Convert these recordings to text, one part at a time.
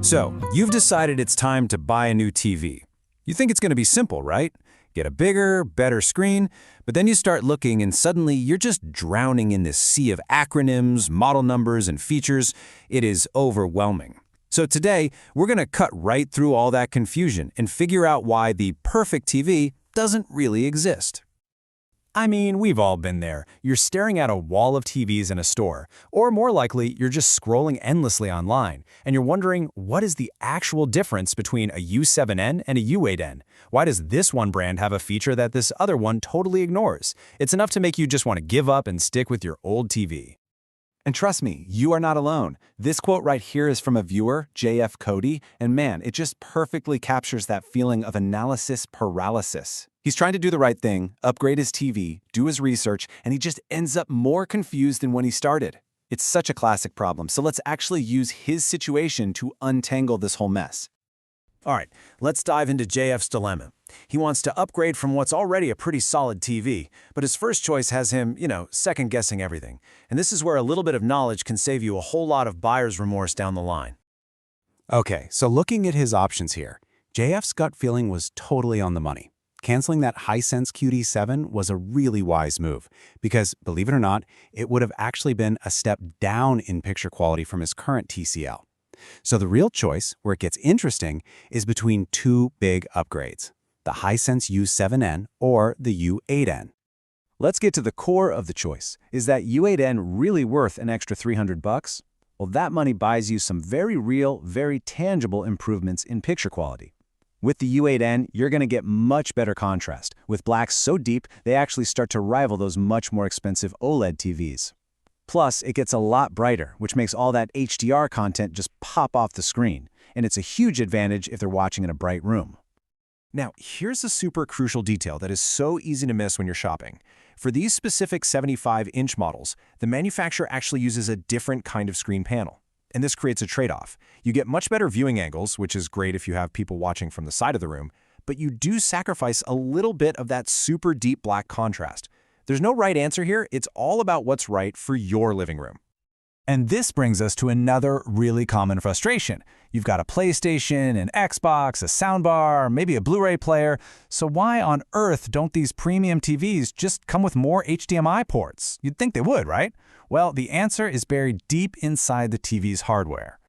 So, you've decided it's time to buy a new TV. You think it's going to be simple, right? Get a bigger, better screen, but then you start looking and suddenly you're just drowning in this sea of acronyms, model numbers, and features. It is overwhelming. So today, we're going to cut right through all that confusion and figure out why the perfect TV doesn't really exist. I mean, we've all been there. You're staring at a wall of TVs in a store, or more likely, you're just scrolling endlessly online, and you're wondering, what is the actual difference between a U7N and a U8N? Why does this one brand have a feature that this other one totally ignores? It's enough to make you just want to give up and stick with your old TV. And trust me, you are not alone. This quote right here is from a viewer, JF Cody, and man, it just perfectly captures that feeling of analysis paralysis. He's trying to do the right thing, upgrade his TV, do his research, and he just ends up more confused than when he started. It's such a classic problem, so let's actually use his situation to untangle this whole mess. All right, let's dive into JF's dilemma. He wants to upgrade from what's already a pretty solid TV, but his first choice has him, second-guessing everything. And this is where a little bit of knowledge can save you a whole lot of buyer's remorse down the line. Okay, so looking at his options here, JF's gut feeling was totally on the money. Canceling that Hisense QD7 was a really wise move because, believe it or not, it would have actually been a step down in picture quality from his current TCL. So the real choice, where it gets interesting, is between two big upgrades, the Hisense U7N or the U8N. Let's get to the core of the choice. Is that U8N really worth an extra $300? Well, that money buys you some very real, very tangible improvements in picture quality. With the U8N, you're going to get much better contrast, with blacks so deep they actually start to rival those much more expensive OLED TVs. Plus, it gets a lot brighter, which makes all that HDR content just pop off the screen, and it's a huge advantage if they're watching in a bright room. Now, here's a super crucial detail that is so easy to miss when you're shopping. For these specific 75-inch models, the manufacturer actually uses a different kind of screen panel. And this creates a trade-off. You get much better viewing angles, which is great if you have people watching from the side of the room, but you do sacrifice a little bit of that super deep black contrast. There's no right answer here, it's all about what's right for your living room. And this brings us to another really common frustration. You've got a PlayStation, an Xbox, a soundbar, maybe a Blu-ray player, so why on earth don't these premium TVs just come with more HDMI ports? You'd think they would, right? Well, the answer is buried deep inside the TV's hardware.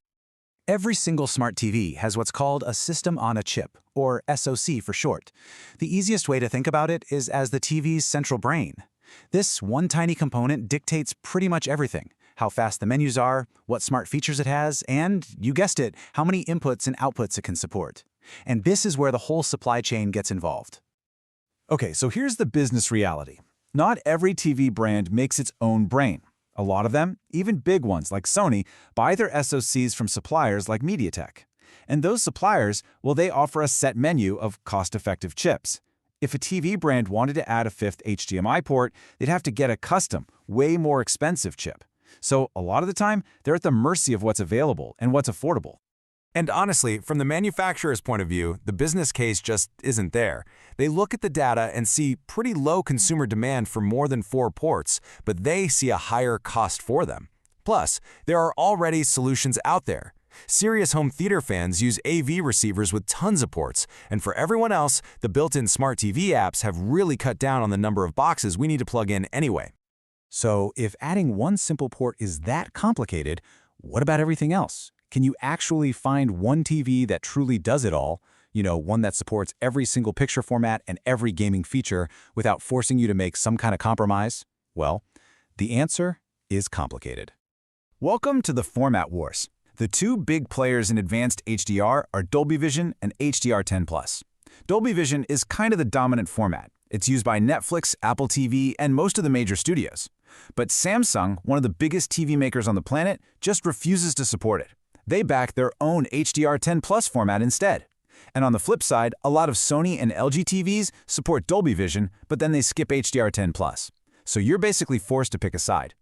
Every single smart TV has what's called a system on a chip, or SoC for short. The easiest way to think about it is as the TV's central brain. This one tiny component dictates pretty much everything: how fast the menus are, what smart features it has, and, you guessed it, how many inputs and outputs it can support. And this is where the whole supply chain gets involved. Okay, so here's the business reality. Not every TV brand makes its own brain. A lot of them, even big ones like Sony, buy their SoCs from suppliers like MediaTek. And those suppliers, well, they offer a set menu of cost-effective chips. If a TV brand wanted to add a fifth HDMI port, they'd have to get a custom, way more expensive chip. So a lot of the time, they're at the mercy of what's available and what's affordable. And honestly, from the manufacturer's point of view, the business case just isn't there. They look at the data and see pretty low consumer demand for more than 4 ports, but they see a higher cost for them. Plus, there are already solutions out there. Serious home theater fans use AV receivers with tons of ports, and for everyone else, the built-in smart TV apps have really cut down on the number of boxes we need to plug in anyway. So if adding one simple port is that complicated, what about everything else? Can you actually find one TV that truly does it all, one that supports every single picture format and every gaming feature without forcing you to make some kind of compromise? Well, the answer is complicated. Welcome to the Format Wars. The two big players in advanced HDR are Dolby Vision and HDR10+. Dolby Vision is kind of the dominant format. It's used by Netflix, Apple TV, and most of the major studios. But Samsung, one of the biggest TV makers on the planet, just refuses to support it. They back their own HDR10+ format instead. And on the flip side, a lot of Sony and LG TVs support Dolby Vision, but then they skip HDR10+. So you're basically forced to pick a side.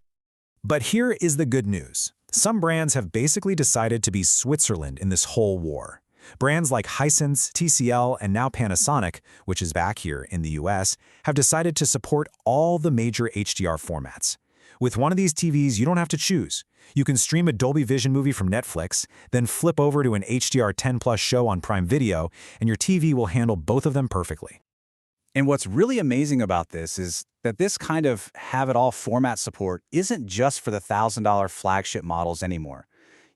But here is the good news. Some brands have basically decided to be Switzerland in this whole war. Brands like Hisense, TCL, and now Panasonic, which is back here in the US, have decided to support all the major HDR formats. With one of these TVs, you don't have to choose. You can stream a Dolby Vision movie from Netflix, then flip over to an HDR 10 Plus show on Prime Video, and your TV will handle both of them perfectly. And what's really amazing about this is that this kind of have-it-all format support isn't just for the $1,000 flagship models anymore.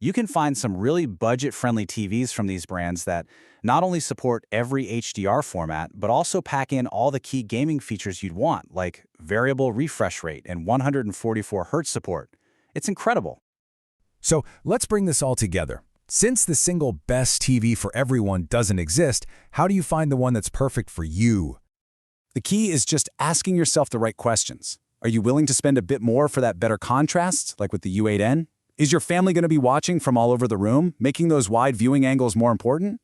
You can find some really budget-friendly TVs from these brands that not only support every HDR format, but also pack in all the key gaming features you'd want, like variable refresh rate and 144 Hz support. It's incredible. So let's bring this all together. Since the single best TV for everyone doesn't exist, how do you find the one that's perfect for you? The key is just asking yourself the right questions. Are you willing to spend a bit more for that better contrast, like with the U8N? Is your family going to be watching from all over the room, making those wide viewing angles more important?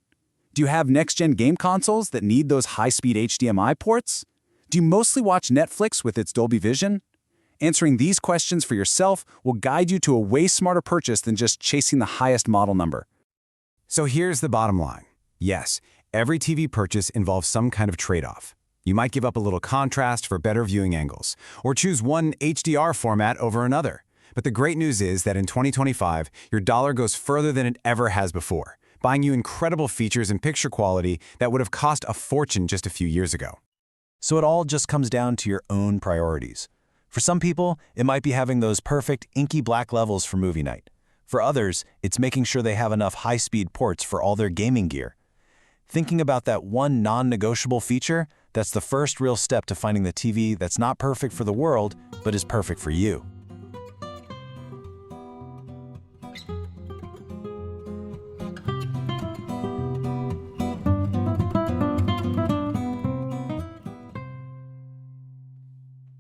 Do you have next-gen game consoles that need those high-speed HDMI ports? Do you mostly watch Netflix with its Dolby Vision? Answering these questions for yourself will guide you to a way smarter purchase than just chasing the highest model number. So here's the bottom line. Yes, every TV purchase involves some kind of trade-off. You might give up a little contrast for better viewing angles, or choose one HDR format over another. But the great news is that in 2025, your dollar goes further than it ever has before, buying you incredible features and picture quality that would have cost a fortune just a few years ago. So it all just comes down to your own priorities. For some people, it might be having those perfect inky black levels for movie night. For others, it's making sure they have enough high-speed ports for all their gaming gear. Thinking about that one non-negotiable feature, that's the first real step to finding the TV that's not perfect for the world, but is perfect for you.